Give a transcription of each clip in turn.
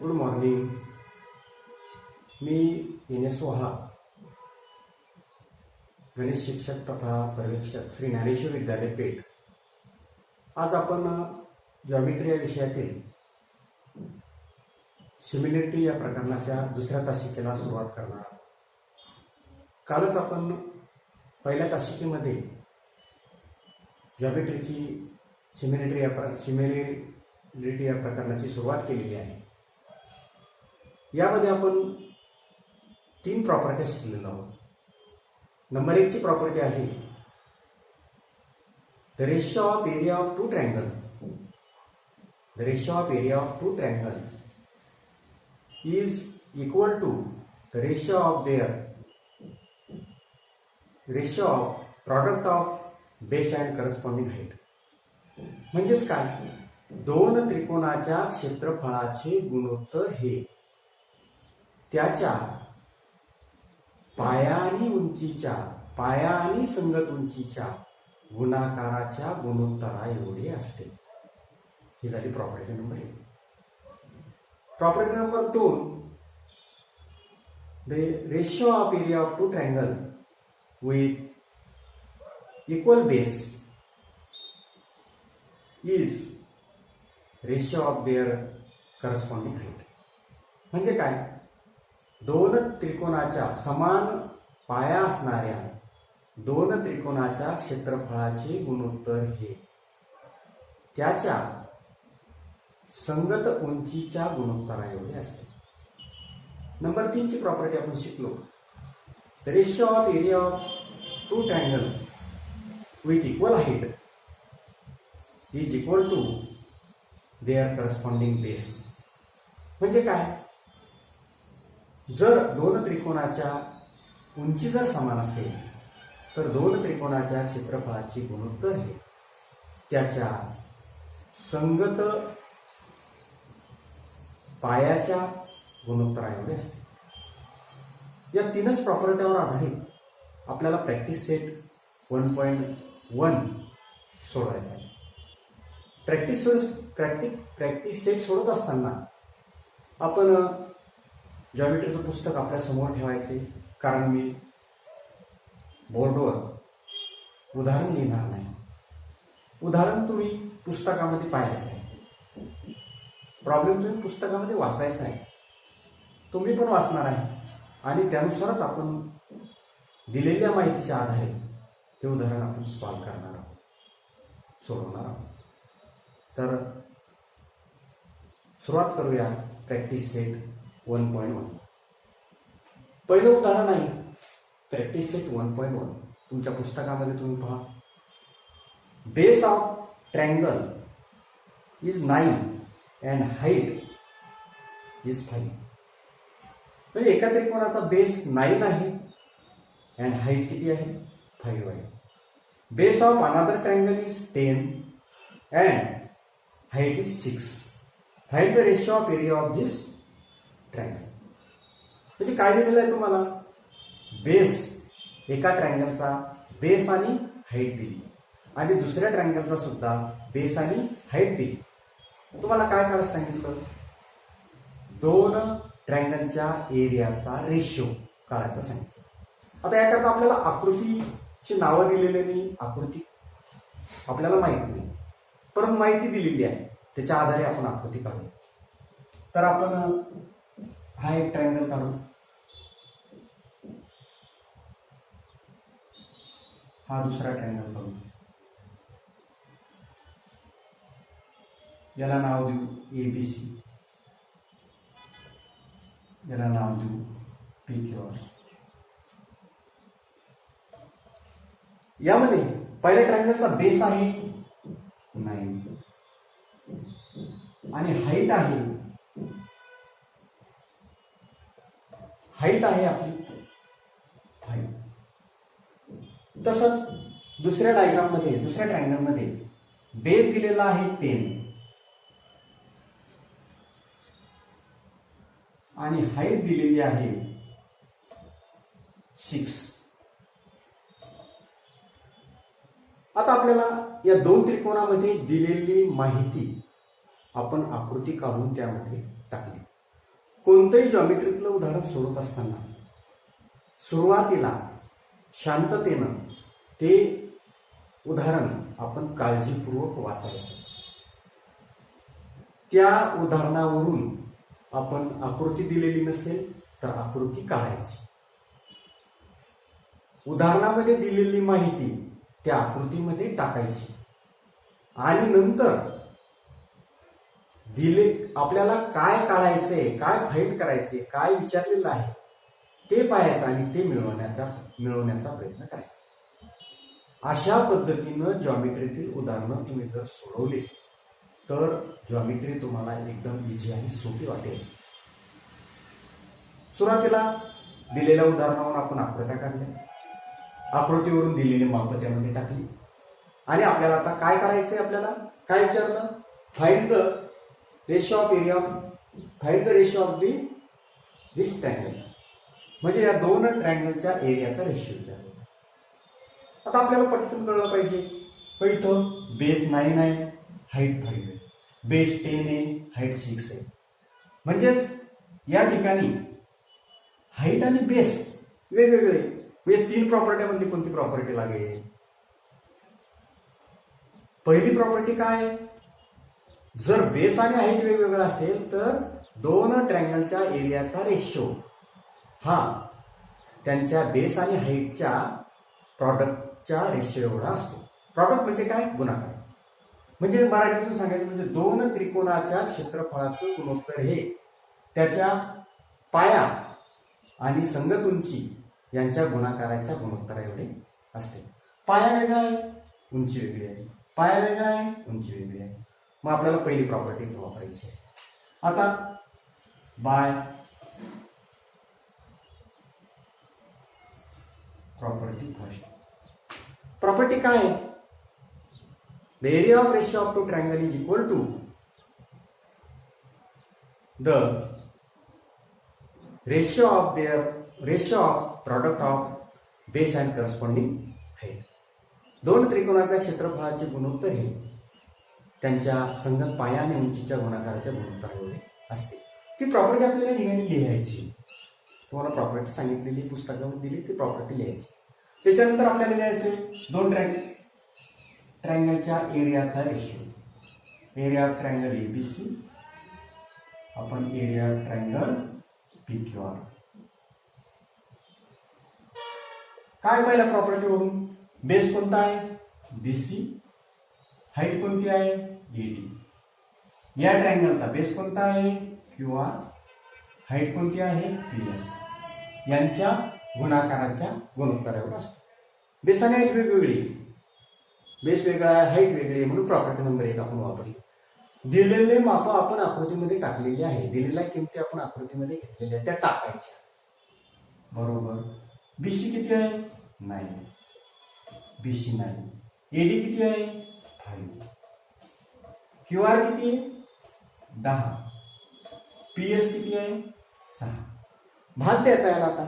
Good morning. N S एन.एस. वहाळा, गणित शिक्षक तथा पर्यवेक्षक, श्री ज्ञानेश्वर विद्यालय पेठ. आज आपण जॉमेट्री या विषयातील सिमिलरिटी या प्रकरणाच्या दुसऱ्या तासिकेला सुरुवात करणार आहोत. कालच आपण पहिल्या तासिकेमध्ये जॉमेट्रीची सिमिलरिटी या प्रकरणाची सुरुवात केलेली आहे. यामध्ये आपण 3 प्रॉपर्टी शिकलेलो आहोत. नंबर 1 ची प्रॉपर्टी आहे the ratio of area of two triangle. The ratio of area of two triangle is equal to the ratio of product of base and corresponding height. म्हणजेच काय, दोन त्रिकोणाच्या क्षेत्रफळाचे गुणोत्तर हे त्याच्या पाया आणि संगत उंचीच्या गुणाकाराच्या गुणोत्तरा एवढे असते. ही झाली property number 1. Property number 2, the ratio of area of two triangle with equal base is ratio of their corresponding height. म्हणजे काय, दोन त्रिकोणाच्या समान पाया असणाऱ्या दोन त्रिकोणाच्या क्षेत्रफळाचे गुणोत्तर हे त्याच्या संगत उंचीच्या गुणोत्तरा एवढे असते. नंबर 3 ची प्रॉपर्टी आपण शिकलो. The ratio of area of two triangle with equal height is equal to their corresponding base. म्हणजे काय, जर दोन त्रिकोणाच्या उंची जर समान असेल तर दोन त्रिकोणाच्या क्षेत्रफळाचे गुणोत्तर हे त्याच्या संगत पायाच्या गुणोत्तरा एवढे असते. या 3च प्रॉपर्टीवर आधारित आपल्याला प्रॅक्टिस सेट 1.1 सोडवायचा आहे. प्रॅक्टिस सेट सोडत असताना आपण जॉमेट्रीचं पुस्तक आपल्या समोर ठेवायचे, कारण मी बोर्डवर उदाहरण लिहिणार नाही. उदाहरण तुम्ही पुस्तकामध्ये पाहायचं आहे, प्रॉब्लेम तुम्ही पुस्तकामध्ये वाचायचा आहे, तुम्ही पण वाचणार आहे आणि त्यानुसारच आपण दिलेल्या माहितीच्या आधारे ते उदाहरण आपण सॉल्व्ह करणार आहोत, सोडवणार आहोत. तर सुरुवात करूया प्रॅक्टिस सेट 1.1. पहिलं उदाहरण आहे प्रॅक्टिस सेट 1.1. तुमच्या पुस्तकामध्ये तुम्ही पहा, base of triangle is 9 and height is 5. म्हणजे एका त्रिकोणाचा बेस 9 आहे अँड हाईट किती आहे, 5 आहे. Base of another triangle is 10 and height is 6. Find the ratio of area of this triangle. म्हणजे काय दिलेलं आहे तुम्हाला, बेस, एका ट्रायंगलचा बेस आणि हाईट दिली आणि दुसऱ्या ट्रायंगलचा सुद्धा बेस आणि हाईट दिली. तुम्हाला काय काढायला सांगितलं, दोन ट्रायंगलच्या एरियाचा रेशिओ काढायचा सांगितलं. आता याकरता आपल्याला आकृतीची नावं दिलेली नाही, आकृती आपल्याला माहित नाही, परंतु माहिती दिलेली आहे, त्याच्या आधारे आपण आकृती काढू. तर आपण हा एक ट्रायंगल काढू, हा दुसरा ट्रायंगल काढू, याला नाव देऊ ABC, याला नाव देऊ PQR. यामध्ये पहिल्या ट्रायंगलचा बेस आहे 9 आणि हाईट आहे आपली 5. तसंच दुसऱ्या ट्रायंगलमध्ये बेस दिलेला आहे 10 आणि हाईट दिलेली आहे 6. आता आपल्याला या दोन त्रिकोणामध्ये दिलेली माहिती आपण आकृती काढून त्यामध्ये टाकली. कोणतंही जॉमेट्रीतलं उदाहरण सोडवत असताना सुरुवातीला शांततेनं ते उदाहरण आपण काळजीपूर्वक वाचायचं. त्या उदाहरणावरून आपण आकृती दिलेली नसेल तर आकृती काढायची. उदाहरणामध्ये दिलेली माहिती त्या आकृतीमध्ये टाकायची आणि नंतर आपल्याला काय काढायचंय, काय फाईंड करायचे, काय विचारलेलं आहे ते पाहायचं आणि ते मिळवण्याचा प्रयत्न करायचा. अशा पद्धतीनं जॉमेट्रीतील उदाहरणं तुम्ही जर सोडवली तर जॉमेट्री तुम्हाला एकदम इझी आणि सोपी वाटेल. सुरुवातीला दिलेल्या उदाहरणावरून आपण आकृत्या काढल्या, आकृतीवरून दिलेली माप त्यामध्ये टाकली आणि आपल्याला आता काय काढायचंय, आपल्याला काय विचारलं, find the ratio of area, find the ratio of this triangle, म्हणजे या दोन ट्रायंगलच्या एरियाचा रेशिओ विचारला. आता आपल्याला पटकन कळलं पाहिजे, इथं बेस 9 आहे, हाईट 5 आहे, बेस 10 आहे, हाईट 6 आहे. म्हणजेच या ठिकाणी हाईट आणि बेस वेगवेगळे, म्हणजे 3 प्रॉपर्टीमध्ये कोणती प्रॉपर्टी लागेल. पहिली प्रॉपर्टी काय, जर बेस आणि हाईट वेगवेगळा असेल तर दोन ट्रायंगलच्या एरियाचा रेशिओ हा त्यांच्या बेस आणि हाईटच्या प्रॉडक्टच्या रेशिओ एवढा असतो. प्रॉडक्ट म्हणजे काय, गुणाकार. म्हणजे मराठीतून सांगायचं म्हणजे दोन त्रिकोणाच्या क्षेत्रफळाचं गुणोत्तर हे त्याच्या पाया आणि संगत उंची यांच्या गुणाकाराच्या गुणोत्तरा एवढे असते. पाया वेगळा आहे, उंची वेगळी आहे, पाया वेगळा आहे, उंची वेगळी आहे. मग आपल्याला पहिली प्रॉपर्टी वापरायची आहे. आता बाय प्रॉपर्टी फर्स्ट. प्रॉपर्टी काय आहे, the area of ratio of two triangle is equal to the ratio of product of base and corresponding height. दोन त्रिकोणाच्या क्षेत्रफळाचे गुणोत्तर हे त्यांच्या संगत पाया आणि उंचीच्या गुणाकाराच्या गुणोत्तर एवढे असते. ती प्रॉपर्टी आपल्याला ठिकाणी लिहायची. तुम्हाला प्रॉपर्टी सांगितलेली पुस्तकामध्ये दिली ती प्रॉपर्टी लिहायची. त्याच्यानंतर आपल्याला लिहायचे दोन ट्रायंगलच्या एरियाचा ratio. Area of triangle ABC आपण एरिया ऑफ ट्रायंगल पीक्यूआर. काय पहिल्या प्रॉपर्टीवरून, बेस कोणता आहे बीसी, हाईट कोणती आहे एडी. या ट्रायंगलचा बेस कोणता आहे क्यूआर, हाईट कोणती आहे पीएस. यांच्या गुणाकाराच्या गुणोत्तरावर असतो. बेस आणि हाईट वेगवेगळी, बेस वेगळा आहे, हाईट वेगळी आहे, म्हणून प्रॉपर्टी नंबर 1 आपण वापरली. दिलेले माप आपण आकृतीमध्ये टाकलेली आहे, दिलेल्या किमती आपण आकृतीमध्ये घेतलेल्या त्या टाकायच्या. बरोबर. बीसी किती आहे 9, बीसी 9. एडी किती आहे 5. क्यूआर किती आहे 10. पीएस किती आहे 6. भाग द्यायचा याला. आता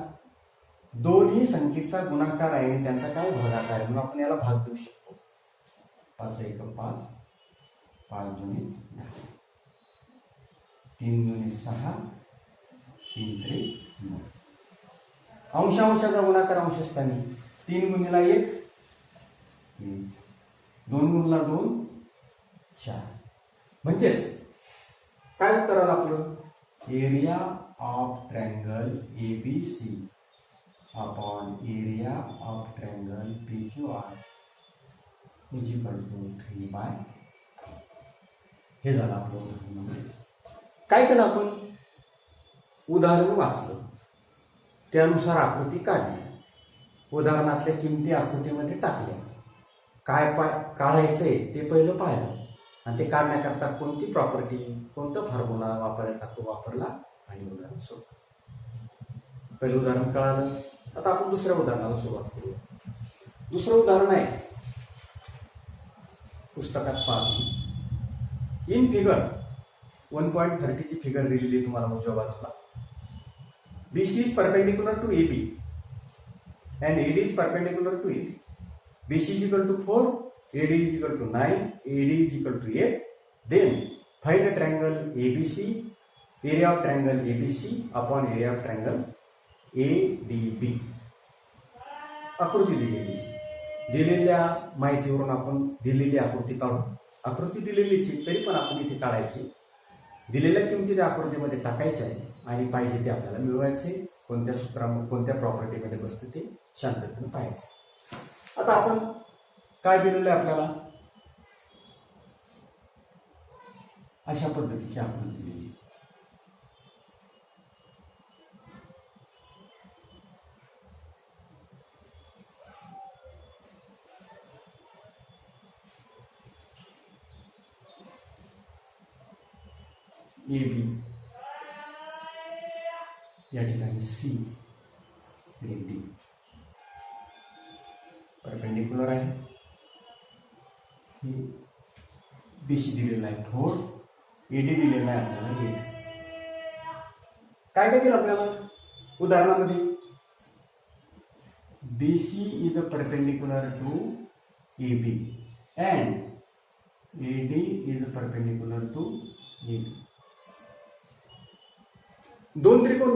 दोन्ही संख्येचा गुणाकार आहे आणि त्यांचा काय भागाकार आहे, म्हणून आपण याला भाग देऊ शकतो. 5 1 5, 5 2 10, 3 2 6, 3 3 9. अंशांशाचा गुणाकार अंशस्थानी 3 गुणिला 1 2 गुणिला 2 4. म्हणजेच काय उत्तर आलं आपलं, area of triangle ABC upon area of triangle PQR is equal to 3/4. हे झालं आपलं उदाहरण. काय केलं आपण, उदाहरण वाचलं, त्यानुसार आकृती काढली, उदाहरणातल्या किमती आकृतीमध्ये टाकल्या, काय काढायचंय ते पहिलं पाहिलं आणि ते काढण्याकरता कोणती प्रॉपर्टी, कोणता फॉर्म्युला वापरायचा तो वापरला आणि उदाहरण सोडलं. पहिलं उदाहरण कळालं. आता आपण दुसऱ्या उदाहरणाला सुरुवात करूया. दुसरं उदाहरण आहे पुस्तकात पहा. इन फिगर 1.30 ची फिगर दिलेली तुम्हाला उजव्या बाजूला. BC is perpendicular to AB and AD is perpendicular to AB. BC is equal to 4, AD is equal to 9, AD is equal to 8. Then find a triangle ABC area of triangle ABC upon area of triangle ADB. आकृती दिलेली, दिलेल्या माहितीवरून आपण दिलेली आकृती काढू. आकृती दिलेलीच आहे तरी पण आपण इथे काढायची, दिलेल्या किमती त्या आकृतीमध्ये टाकायच्या आहे आणि पाहिजे ते आपल्याला मिळवायचे. कोणत्या सूत्रामध्ये कोणत्या प्रॉपर्टीमध्ये बसते ते शांततेने पाहायचं. आता आपण काय दिलेलं आहे आपल्याला, अशा पद्धतीची आकृती दिलेली. ए बी या ठिकाणी सी आणि डी परपेंडिक्युलर आहे. बी सी दिलेला आहे 4, एडी दिलेला आहे आपल्याला 8. काय काय केलं आपल्याला उदाहरणामध्ये, B C is a perpendicular to A B and A D is a perpendicular to A B. दोन त्रिकोण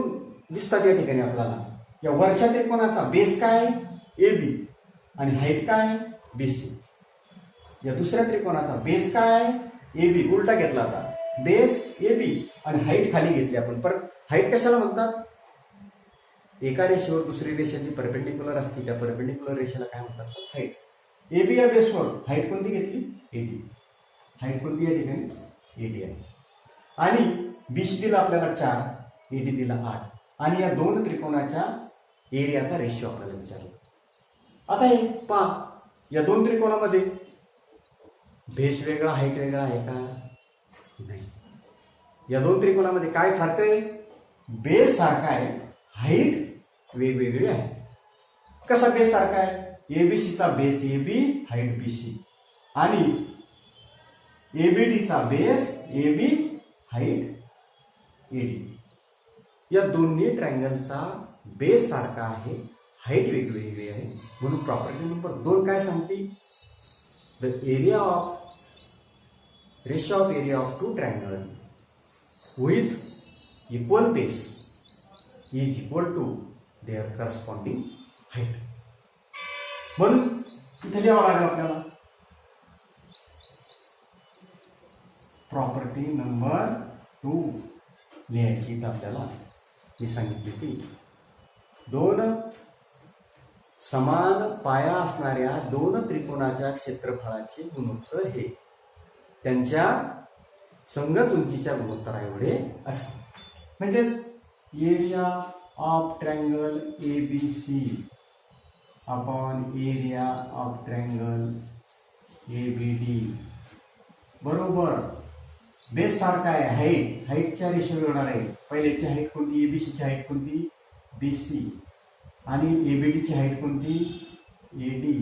दिसतात या ठिकाणी आपल्याला. या वरच्या त्रिकोणाचा बेस काय ए बी आणि हाईट काय बीसी. या दुसऱ्या त्रिकोणाचा बेस काय ए बी, उलटा घेतला आता, बेस ए बी आणि हाईट खाली घेतली आपण. पर हाईट कशाला म्हणतात, एका रेषेवर दुसरी रेषा जी परपेंडिक्युलर असते त्या परपेंडिक्युलर रेषेला काय म्हणतात असतात हाईट. ए बी या बेसवर हाईट कोणती घेतली एडी, हाईट कोणती या ठिकाणी एडी आहे. आणि बीसी दिला आपल्याला 4, एडी दिला 8 आणि या दोन त्रिकोणाच्या एरियाचा रेशिओ आपल्याला विचारला. आता हे पहा, या दोन त्रिकोणामध्ये बेस वेगळा हाईट वेगळा आहे का, नाही. या दोन त्रिकोणामध्ये काय फरक आहे, बेस सारखा आहे, हाईट वेगवेगळी आहे. कसा बेस सारखा आहे, एबीसीचा base A B, height BC आणि एबीडीचा base A B, height AD. या दोन्ही ट्रायंगलचा बेस सारखा आहे, हाईट वेगवेगळी आहे. म्हणून प्रॉपर्टी नंबर 2 काय सांगते, the area of ratio of area of two triangle with equal base is equal to their corresponding height. म्हणून इथे लिहावं लागेल आपल्याला प्रॉपर्टी नंबर 2 लिहायची. आपल्याला मी सांगितले की दोन समान पाया असणाऱ्या दोन त्रिकोणाच्या क्षेत्रफळाचे गुणोत्तर हे त्यांच्या संगत उंचीच्या गुणोत्तरा एवढे असते. म्हणजेच area of triangle ABC upon area of triangle ABD बरोबर बेस सारखा आहे, हाईट हाईटच्या रेषेवर येणार आहे. पहिल्याची हाईट कोणती, एबीसीची हाईट कोणती बीसी आणि एबीडीची हाईट कोणती एडी.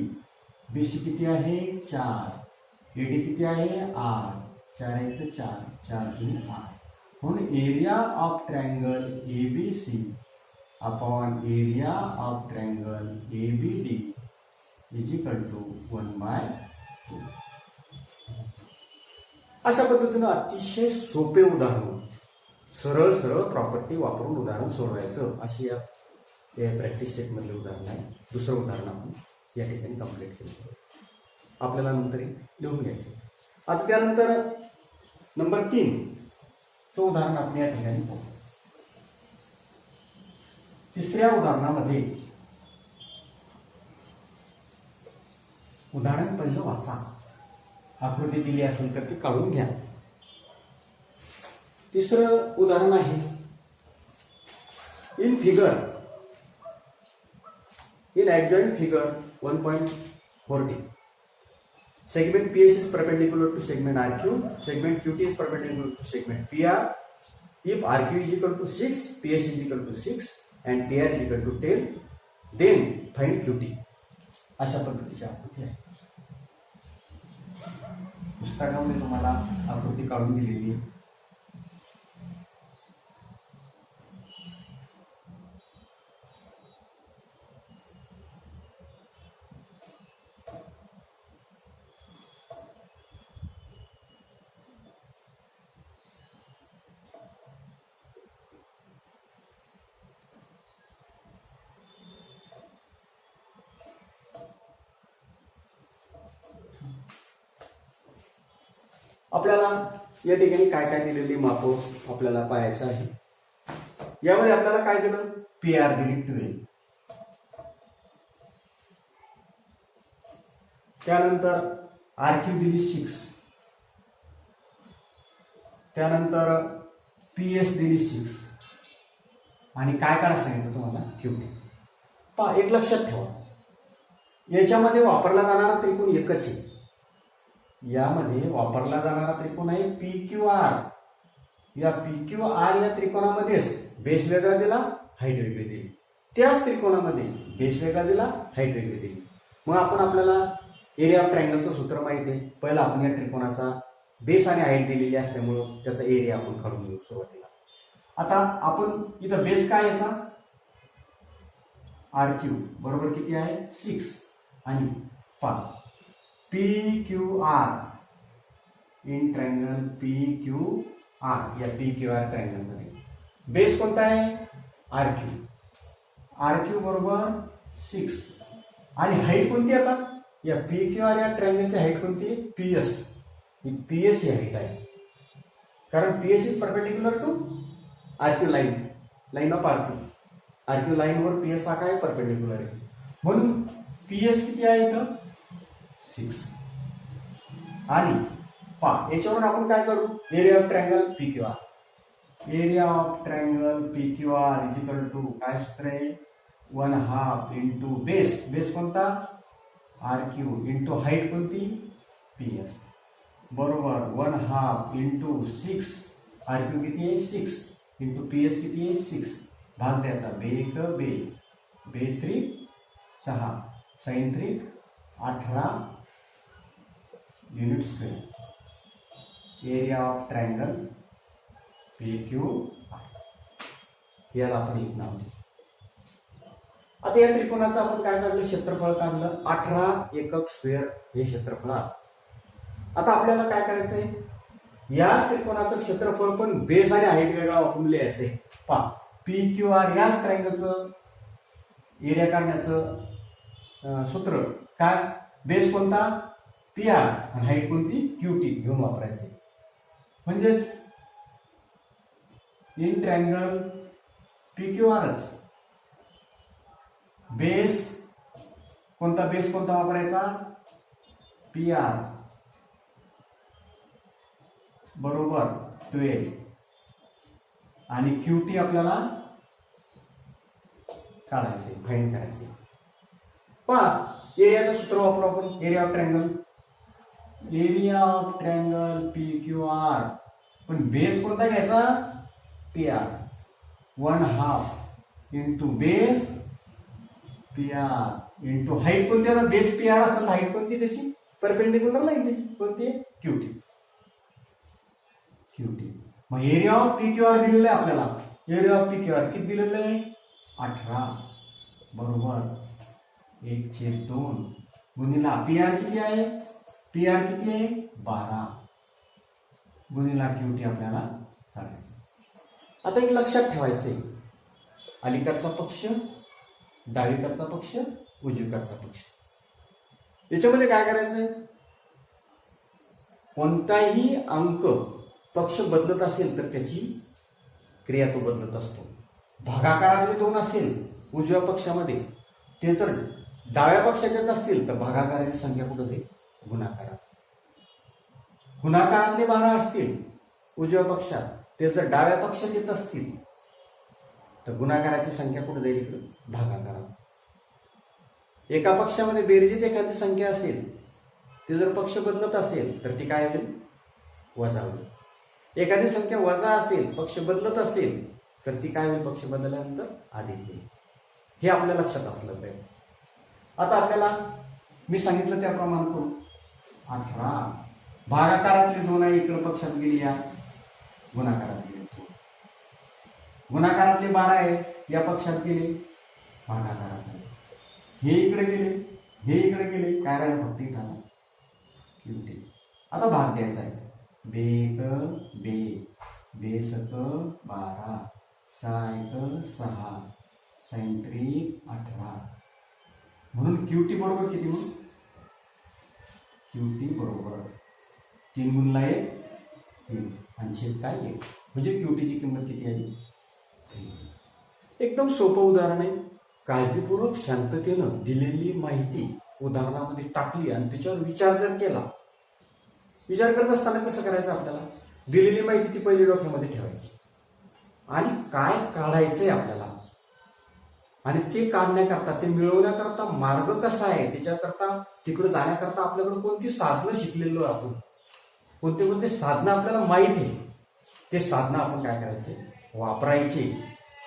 बीसी किती आहे 4, एडी किती आहे 8, 4 1 4, 4 3 8. म्हणून area of triangle ABC upon area of triangle ABD is equal to 1/2. अशा पद्धतीनं अतिशय सोपे उदाहरण, सरळ सरळ प्रॉपर्टी वापरून उदाहरण सोडवायचं, अशी या प्रॅक्टिस सेट मधले उदाहरण आहे. दुसरं उदाहरण आपण या ठिकाणी कंप्लीट केलं, आपल्याला नंतर लिहून घ्यायचं. आता त्यानंतर नंबर 3 चं उदाहरण आपण या ठिकाणी पाहू. तिसऱ्या उदाहरणामध्ये उदाहरण पहिलं वाचा, आकृती दिली असेल तर ती काढून घ्या. तिसरं उदाहरण आहे, in figure in adjoint figure 1.40 segment PS is perpendicular to segment RQ, segment QT is perpendicular to segment PR. If RQ is equal to 6, PS is equal to 6 and PR is equal to 10, then find QT. अशा पद्धतीची आकृती आहे. पुस्तकामध्ये तुम्हाला आकृती काढून दिलेली आहे. आपल्याला या ठिकाणी काय काय दिलेली मापं आपल्याला पाहायचं आहे. यामध्ये आपल्याला काय दिलं, PR दिली 12, त्यानंतर RQ दिली 6, त्यानंतर PS दिली 6 आणि काय करायला सांगितलं तुम्हाला, QT. पहा, एक लक्षात ठेवा, याच्यामध्ये वापरला जाणारा त्रिकोण एकच आहे. यामध्ये वापरला जाणारा त्रिकोण आहे PQR. या PQR या त्रिकोणामध्येच बेस वेगळा दिला, हाईट वेगळी दिली. त्याच त्रिकोणामध्ये बेस वेगळा दिला, हाईट वेगळी दिली. मग आपल्याला एरिया ऑफ ट्रायंगलचं सूत्र माहिती आहे. पहिला आपण या त्रिकोणाचा बेस आणि हाईट दिलेली असल्यामुळं त्याचा एरिया आपण काढून घेऊ सुरुवातीला. आता आपण इथं बेस काय याचा, RQ बरोबर किती आहे, 6 आणि PQR इन ट्रायंगल PQR, या PQR ट्रायंगल मध्ये बेस कोणता आहे, RQ बरोबर 6 आणि हाईट कोणती आता, या PQR या ट्रायंगलची हाईट कोणती आहे, PS. ही PS ही हाईट आहे, कारण PS is perpendicular to RQ line of RQ line वर PS हा काय परपेंडिक्युलर आहे, म्हणून PS किती आहे इथं, 6. आणि याच्यावरून आपण काय करू, area of triangle PQR. Area of triangle PQR is equal to काय सूत्र आहे, 1/2 इंटू बेस कोणता, RQ इंटू हाईट कोणती, PS बरोबर 1/2 इंटू 6. RQ किती आहे, 6 इंटू PS किती आहे, 6. भाग द्यायचा, बे 3 6 sin 3 18 unit square. Area of triangle PQR, याला आपण एक नाव देऊ. आता या त्रिकोणाचं आपण काय काढलं, क्षेत्रफळ काढलं, 18 एकक स्क्वेअर हे क्षेत्रफळ. आता आपल्याला काय करायचंय, याच त्रिकोणाचं क्षेत्रफळ पण बेस आणि हाईट वेगळा वापरून लिहायचंय. पहा, PQR याच ट्रायंगलचं एरिया काढण्याचं सूत्र काय, बेस कोणता PR आणि हाईट कोणती QT घेऊन वापरायचे. म्हणजेच इन ट्रायंगल PQRच बेस कोणता वापरायचा, PR बरोबर 12 आणि QT आपल्याला काढायचे, फाइंड करायचे. पहा, एरियाचं सूत्र वापरू आपण, एरिया ऑफ ट्रायंगल PQR, पण बेस कोणता घ्यायचा, PR 1/2 into base PR into height कोणती, आता बेस PR असेल, हाईट कोणती त्याची, परपेंडिक्युलर लाईन त्याची कोणती आहे, QT. मग एरिया ऑफ PQR दिलेलं आहे आपल्याला, एरिया ऑफ PQR किती दिलेलं आहे, 18 बरोबर 1/2 गुणिला PR किती आहे, 12 गुणिला QT आपल्याला काढायचं. आता एक लक्षात ठेवायचंय, अलीकडचा पक्ष, डावीकडचा पक्ष, उजवीकडचा पक्ष. याच्यामध्ये काय करायचंय, कोणताही अंक पक्ष बदलत असेल तर त्याची क्रिया तो बदलत असतो. भागाकारातले 2 असेल उजव्या पक्षामध्ये, ते जर डाव्या पक्षात येत असतील तर भागाकाराची संख्या कुठं जाईल, गुणाकारात. गुणाकारातले 12 असतील उजव्या पक्षात, ते जर डाव्या पक्षात येत असतील तर गुणाकाराची संख्या कुठे जाईल, इकडे भागाकारात. एका पक्षामध्ये बेरजेत एखादी संख्या असेल, ते जर पक्ष बदलत असेल तर ती काय होईल, वजा होईल. एखादी संख्या वजा असेल, पक्ष बदलत असेल तर ती काय होईल, पक्ष बदलल्यानंतर अधिक होईल. हे आपल्या लक्षात असलं पाहिजे. आता आपल्याला मी सांगितलं त्याप्रमाणे करू. 18 भागाकारातली 2 आहे, इकडे पक्षात गेली, या गुणाकारात गेली. गुणाकारातले 12 आहे, या पक्षात गेले, भागाकारात गेले. हे इकडे गेले, हे इकडे गेले, काय राहिलं फक्त इथं QT. आता भाग द्यायचा आहे, बे 12 6 6 sin 3 18 म्हणून QT बरोबर किती, मग QT बरोबर 3 गुणिले 1 3 आणि छेद काय 1, म्हणजे क्यूटीची किंमत किती आली 3. एकदम सोपं उदाहरण आहे. काळजीपूर्वक शांततेनं दिलेली माहिती उदाहरणामध्ये टाकली आणि त्याच्यावर विचार जर केला, विचार करत असताना कसं करायचं, आपल्याला दिलेली माहिती ती पहिली डोक्यामध्ये ठेवायची आणि काय काढायचंय आपल्याला आणि ते काढण्याकरता, ते मिळवण्याकरता मार्ग कसा आहे, त्याच्याकरता तिकडे जाण्याकरता आपल्याकडे कोणती साधनं शिकलेलो आपण, कोणते कोणते साधनं आपल्याला माहीत आहे, ते साधनं आपण काय करायचे, वापरायचे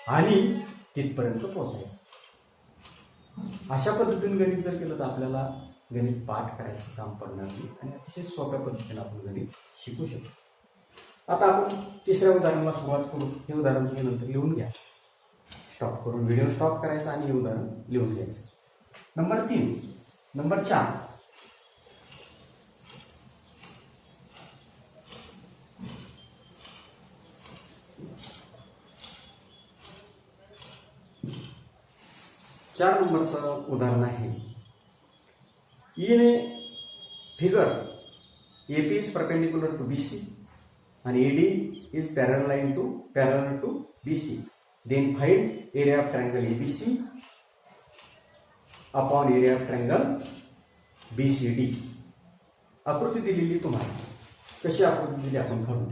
आणि तिथपर्यंत पोहोचायचं. अशा पद्धतीने गणित जर केलं तर आपल्याला गणित पाठ करायचं काम पडणार नाही आणि अतिशय सोप्या पद्धतीने आपण गणित शिकू शकतो. आता आपण तिसऱ्या उदाहरणाला सुरुवात करू. हे उदाहरण तुम्ही नंतर लिहून घ्या, स्टॉप करून व्हिडिओ स्टॉप करायचा आणि हे उदाहरण लिहून घ्यायचं. नंबर 3. नंबर 4. चार नंबरचं उदाहरण आहे. In a figure AP is perpendicular to BC and AD is parallel to BC. Then find area of triangle ABC upon area of triangle BCD. आकृती दिलेली तुम्हाला, कशी आकृती दिली आपण करून,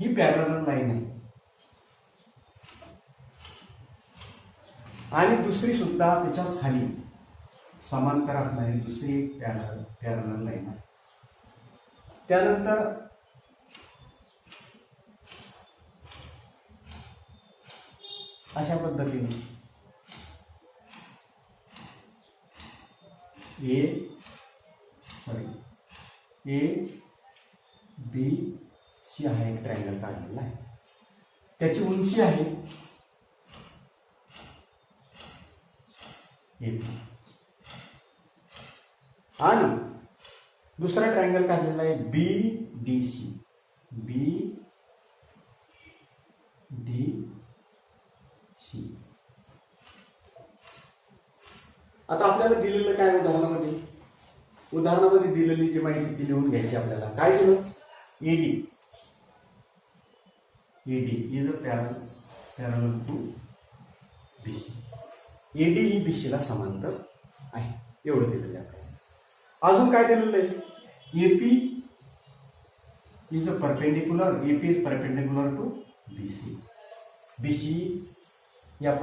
ही पॅरलल लाईन आहे आणि दुसरी सुद्धा त्याच्याच खाली समांतर असणारी दुसरी एक पॅरलल लाईन आहे. त्यानंतर अशा पद्धतीने ए बी सी हा एक ट्रायंगल काढलेला आहे. त्याची उंची आहे आणि दुसरा ट्रायंगल काढलेला आहे BDC. आता आपल्याला दिलेलं काय उदाहरणामध्ये दिलेली जी माहिती ती लिहून घ्यायची आपल्याला. काय दिलं, AD is a parallel to BC. AD ही BC ला समांतर आहे, एवढं दिलेलं आहे. अजून काय दिलेलं आहे, AP is perpendicular to BC. BC या